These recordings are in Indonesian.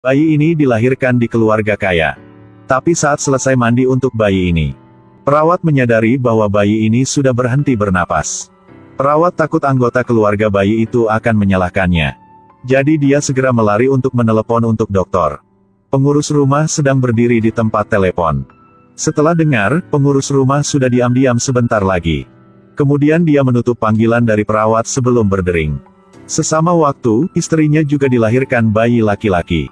Bayi ini dilahirkan di keluarga kaya. Tapi saat selesai mandi untuk bayi ini, perawat menyadari bahwa bayi ini sudah berhenti bernapas. Perawat takut anggota keluarga bayi itu akan menyalahkannya. Jadi dia segera melari untuk menelepon untuk dokter. Pengurus rumah sedang berdiri di tempat telepon. Setelah dengar, pengurus rumah sudah diam-diam sebentar lagi. Kemudian dia menutup panggilan dari perawat sebelum berdering. Sesama waktu, istrinya juga dilahirkan bayi laki-laki.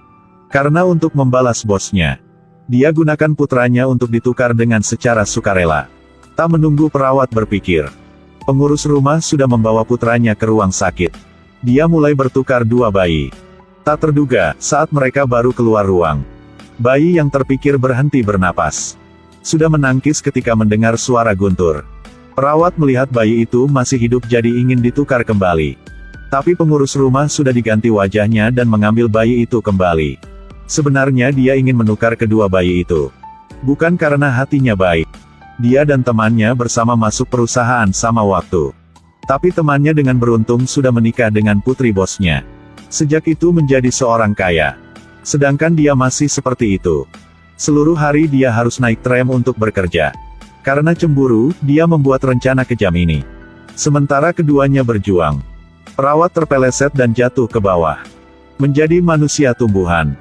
Karena untuk membalas bosnya, dia gunakan putranya untuk ditukar dengan secara sukarela. Tak menunggu perawat berpikir, pengurus rumah sudah membawa putranya ke ruang sakit. Dia mulai bertukar dua bayi. Tak terduga, saat mereka baru keluar ruang, bayi yang terpikir berhenti bernapas. Sudah menangkis ketika mendengar suara guntur. Perawat melihat bayi itu masih hidup jadi ingin ditukar kembali. Tapi pengurus rumah sudah diganti wajahnya dan mengambil bayi itu kembali. Sebenarnya dia ingin menukar kedua bayi itu. Bukan karena hatinya baik. Dia dan temannya bersama masuk perusahaan sama waktu. Tapi temannya dengan beruntung sudah menikah dengan putri bosnya. Sejak itu menjadi seorang kaya. Sedangkan dia masih seperti itu. Seluruh hari dia harus naik tram untuk bekerja. Karena cemburu, dia membuat rencana kejam ini. Sementara keduanya berjuang, perawat terpeleset dan jatuh ke bawah. Menjadi manusia tumbuhan.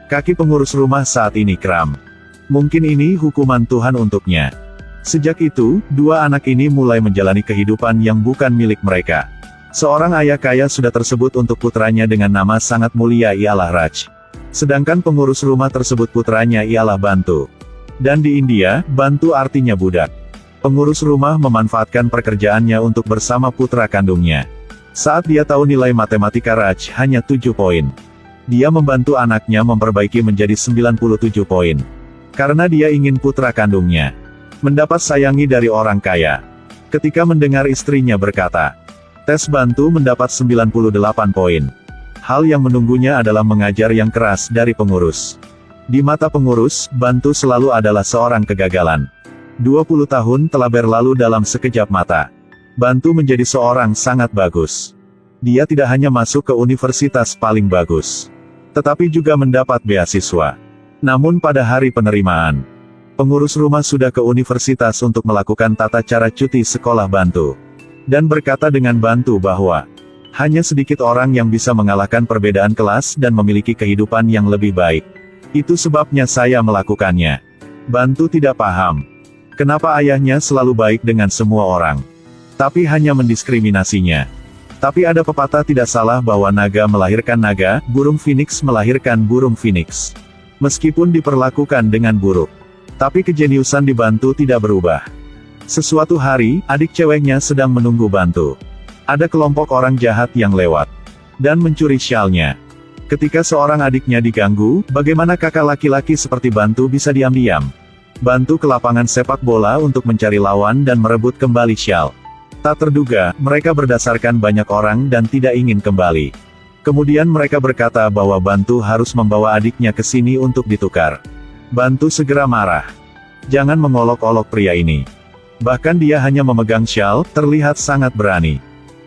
Kaki pengurus rumah saat ini kram. Mungkin ini hukuman Tuhan untuknya. Sejak itu, dua anak ini mulai menjalani kehidupan yang bukan milik mereka. Seorang ayah kaya sudah tersebut untuk putranya dengan nama sangat mulia ialah Raj. Sedangkan pengurus rumah tersebut putranya ialah Bantu. Dan di India, Bantu artinya budak. Pengurus rumah memanfaatkan pekerjaannya untuk bersama putra kandungnya. Saat dia tahu nilai matematika Raj hanya 7 poin. Dia membantu anaknya memperbaiki menjadi 97 poin. Karena dia ingin putra kandungnya mendapat sayangi dari orang kaya. Ketika mendengar istrinya berkata, tes Bantu mendapat 98 poin. Hal yang menunggunya adalah mengajar yang keras dari pengurus. Di mata pengurus, Bantu selalu adalah seorang kegagalan. 20 tahun telah berlalu dalam sekejap mata. Bantu menjadi seorang sangat bagus. Dia tidak hanya masuk ke universitas paling bagus, tetapi juga mendapat beasiswa. Namun pada hari penerimaan, pengurus rumah sudah ke universitas untuk melakukan tata cara cuti sekolah Bantu. Dan berkata dengan Bantu bahwa, hanya sedikit orang yang bisa mengalahkan perbedaan kelas dan memiliki kehidupan yang lebih baik. Itu sebabnya saya melakukannya. Bantu tidak paham kenapa ayahnya selalu baik dengan semua orang, tapi hanya mendiskriminasinya. Tapi ada pepatah tidak salah bahwa naga melahirkan naga, burung phoenix melahirkan burung phoenix. Meskipun diperlakukan dengan buruk, tapi kejeniusan di Bantu tidak berubah. Sesuatu hari, adik ceweknya sedang menunggu Bantu. Ada kelompok orang jahat yang lewat dan mencuri syalnya. Ketika seorang adiknya diganggu, bagaimana kakak laki-laki seperti Bantu bisa diam-diam? Bantu ke lapangan sepak bola untuk mencari lawan dan merebut kembali syal. Tak terduga, mereka berdasarkan banyak orang dan tidak ingin kembali. Kemudian mereka berkata bahwa Bantu harus membawa adiknya ke sini untuk ditukar. Bantu segera marah. Jangan mengolok-olok pria ini. Bahkan dia hanya memegang syal, terlihat sangat berani.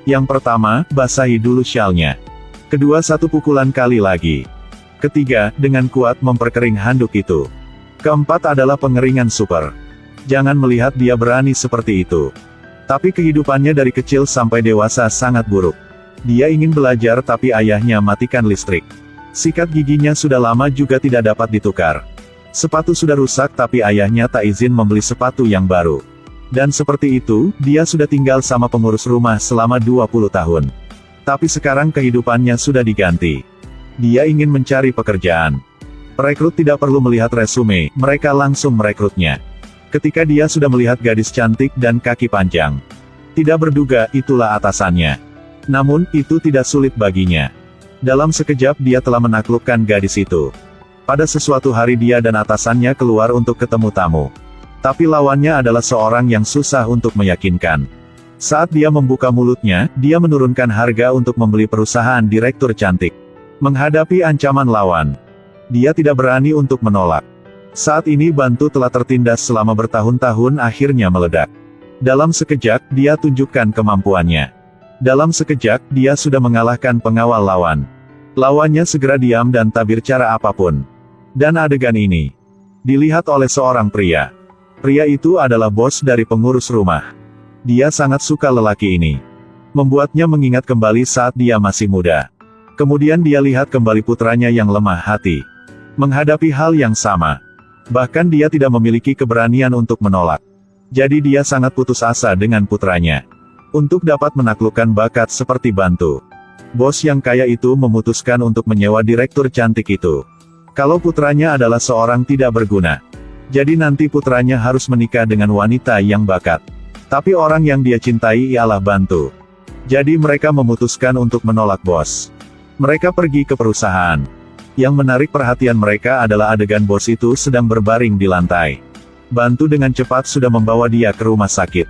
Yang pertama, basahi dulu syalnya. Kedua, satu pukulan kali lagi. Ketiga, dengan kuat memperkering handuk itu. Keempat adalah pengeringan super. Jangan melihat dia berani seperti itu. Tapi kehidupannya dari kecil sampai dewasa sangat buruk. Dia ingin belajar tapi ayahnya matikan listrik. Sikat giginya sudah lama juga tidak dapat ditukar. Sepatu sudah rusak tapi ayahnya tak izin membeli sepatu yang baru. Dan seperti itu, dia sudah tinggal sama pengurus rumah selama 20 tahun. Tapi sekarang kehidupannya sudah diganti. Dia ingin mencari pekerjaan. Perekrut tidak perlu melihat resume, mereka langsung merekrutnya. Ketika dia sudah melihat gadis cantik dan kaki panjang, tidak berduga itulah atasannya. Namun, itu tidak sulit baginya. Dalam sekejap dia telah menaklukkan gadis itu. Pada sesuatu hari dia dan atasannya keluar untuk ketemu tamu. Tapi lawannya adalah seorang yang susah untuk meyakinkan. Saat dia membuka mulutnya, dia menurunkan harga untuk membeli perusahaan direktur cantik. Menghadapi ancaman lawan, dia tidak berani untuk menolak. Saat ini Bantu telah tertindas selama bertahun-tahun akhirnya meledak. Dalam sekejap, dia tunjukkan kemampuannya. Dalam sekejap, dia sudah mengalahkan pengawal lawan. Lawannya segera diam dan tak berbicara apapun. Dan adegan ini dilihat oleh seorang pria. Pria itu adalah bos dari pengurus rumah. Dia sangat suka lelaki ini. Membuatnya mengingat kembali saat dia masih muda. Kemudian dia lihat kembali putranya yang lemah hati. Menghadapi hal yang sama. Bahkan dia tidak memiliki keberanian untuk menolak. Jadi dia sangat putus asa dengan putranya. Untuk dapat menaklukkan bakat seperti Bantu. Bos yang kaya itu memutuskan untuk menyewa direktur cantik itu. Kalau putranya adalah seorang tidak berguna. Jadi nanti putranya harus menikah dengan wanita yang bakat. Tapi orang yang dia cintai ialah Bantu. Jadi mereka memutuskan untuk menolak bos. Mereka pergi ke perusahaan. Yang menarik perhatian mereka adalah adegan bos itu sedang berbaring di lantai. Bantu dengan cepat sudah membawa dia ke rumah sakit.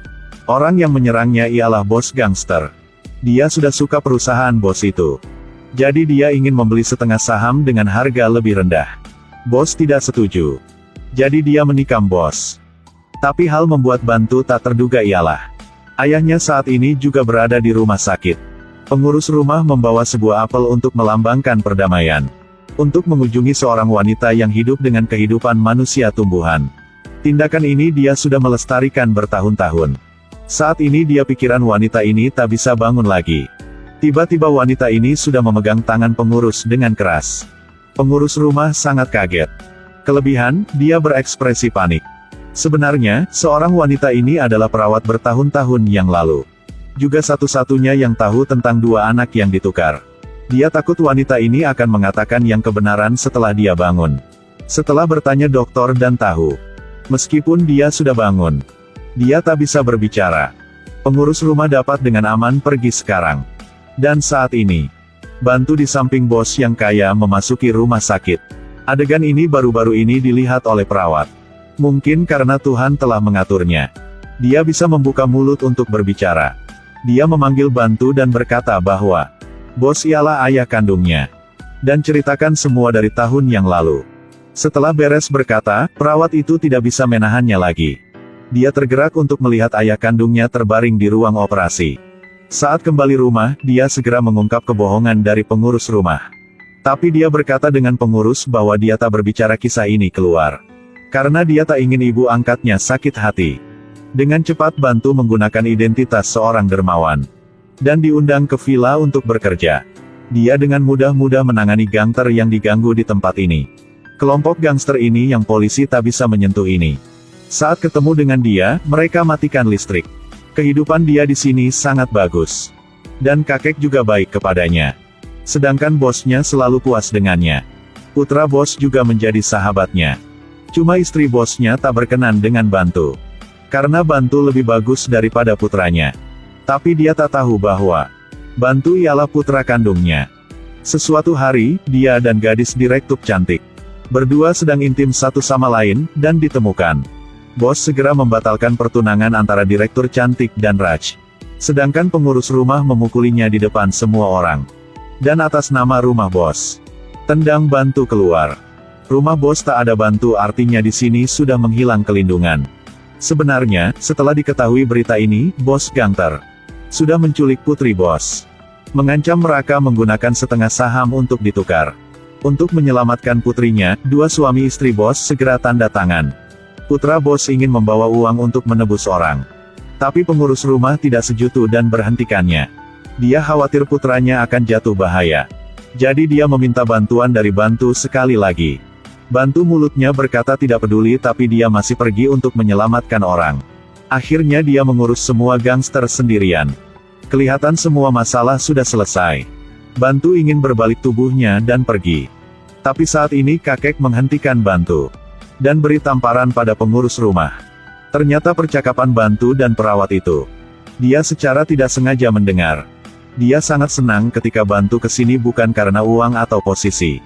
Orang yang menyerangnya ialah bos gangster. Dia sudah suka perusahaan bos itu. Jadi dia ingin membeli setengah saham dengan harga lebih rendah. Bos tidak setuju. Jadi dia menikam bos. Tapi hal membuat Bantu tak terduga ialah ayahnya saat ini juga berada di rumah sakit. Pengurus rumah membawa sebuah apel untuk melambangkan perdamaian. Untuk mengunjungi seorang wanita yang hidup dengan kehidupan manusia tumbuhan. Tindakan ini dia sudah melestarikan bertahun-tahun. Saat ini dia pikiran wanita ini tak bisa bangun lagi. Tiba-tiba wanita ini sudah memegang tangan pengurus dengan keras. Pengurus rumah sangat kaget. Kelebihan, dia berekspresi panik. Sebenarnya, seorang wanita ini adalah perawat bertahun-tahun yang lalu. Juga satu-satunya yang tahu tentang dua anak yang ditukar. Dia takut wanita ini akan mengatakan yang kebenaran setelah dia bangun. Setelah bertanya dokter dan tahu. Meskipun dia sudah bangun. Dia tak bisa berbicara. Pengurus rumah dapat dengan aman pergi sekarang. Dan saat ini, Bantu di samping bos yang kaya memasuki rumah sakit. Adegan ini baru-baru ini dilihat oleh perawat. Mungkin karena Tuhan telah mengaturnya. Dia bisa membuka mulut untuk berbicara. Dia memanggil Bantu dan berkata bahwa bos ialah ayah kandungnya. Dan ceritakan semua dari tahun yang lalu. Setelah beres berkata, perawat itu tidak bisa menahannya lagi. Dia tergerak untuk melihat ayah kandungnya terbaring di ruang operasi. Saat kembali rumah, dia segera mengungkap kebohongan dari pengurus rumah. Tapi dia berkata dengan pengurus bahwa dia tak berbicara kisah ini keluar. Karena dia tak ingin ibu angkatnya sakit hati. Dengan cepat Bantu menggunakan identitas seorang dermawan. Dan diundang ke villa untuk bekerja. Dia dengan mudah-mudah menangani gangster yang diganggu di tempat ini. Kelompok gangster ini yang polisi tak bisa menyentuh ini. Saat ketemu dengan dia, mereka matikan listrik. Kehidupan dia di sini sangat bagus. Dan kakek juga baik kepadanya. Sedangkan bosnya selalu puas dengannya. Putra bos juga menjadi sahabatnya. Cuma istri bosnya tak berkenan dengan Bantu. Karena Bantu lebih bagus daripada putranya. Tapi dia tak tahu bahwa Bantu ialah putra kandungnya. Sesuatu hari, dia dan gadis direktur cantik. Berdua sedang intim satu sama lain, dan ditemukan. Bos segera membatalkan pertunangan antara direktur cantik dan Raj. Sedangkan pengurus rumah memukulinya di depan semua orang. Dan atas nama rumah bos. Tendang Bantu keluar. Rumah bos tak ada Bantu artinya di sini sudah menghilang kelindungan. Sebenarnya, setelah diketahui berita ini, bos gangster sudah menculik putri bos. Mengancam mereka menggunakan setengah saham untuk ditukar. Untuk menyelamatkan putrinya, dua suami istri bos segera tanda tangan. Putra bos ingin membawa uang untuk menebus orang. Tapi pengurus rumah tidak setuju dan berhentikannya. Dia khawatir putranya akan jatuh bahaya. Jadi dia meminta bantuan dari Bantu sekali lagi. Bantu mulutnya berkata tidak peduli tapi dia masih pergi untuk menyelamatkan orang. Akhirnya dia mengurus semua gangster sendirian. Kelihatan semua masalah sudah selesai. Bantu ingin berbalik tubuhnya dan pergi. Tapi saat ini kakek menghentikan Bantu. Dan beri tamparan pada pengurus rumah. Ternyata percakapan Bantu dan perawat itu. Dia secara tidak sengaja mendengar. Dia sangat senang ketika Bantu kesini bukan karena uang atau posisi.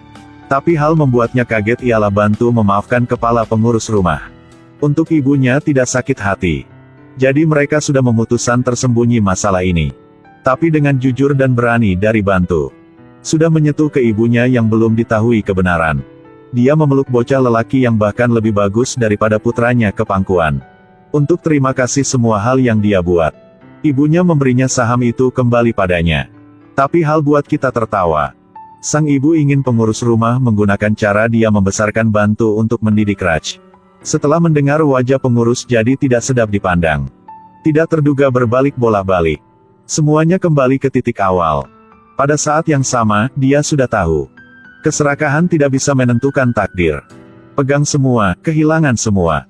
Tapi hal membuatnya kaget ialah Bantu memaafkan kepala pengurus rumah. Untuk ibunya tidak sakit hati. Jadi mereka sudah memutuskan tersembunyi masalah ini. Tapi dengan jujur dan berani dari Bantu. Sudah menyentuh ke ibunya yang belum diketahui kebenaran. Dia memeluk bocah lelaki yang bahkan lebih bagus daripada putranya ke pangkuan. Untuk terima kasih semua hal yang dia buat. Ibunya memberinya saham itu kembali padanya. Tapi hal buat kita tertawa. Sang ibu ingin pengurus rumah menggunakan cara dia membesarkan bantu untuk mendidik Raj. Setelah mendengar wajah pengurus jadi tidak sedap dipandang. Tidak terduga berbalik bola balik. Semuanya kembali ke titik awal. Pada saat yang sama, dia sudah tahu. Keserakahan tidak bisa menentukan takdir. Pegang semua, kehilangan semua.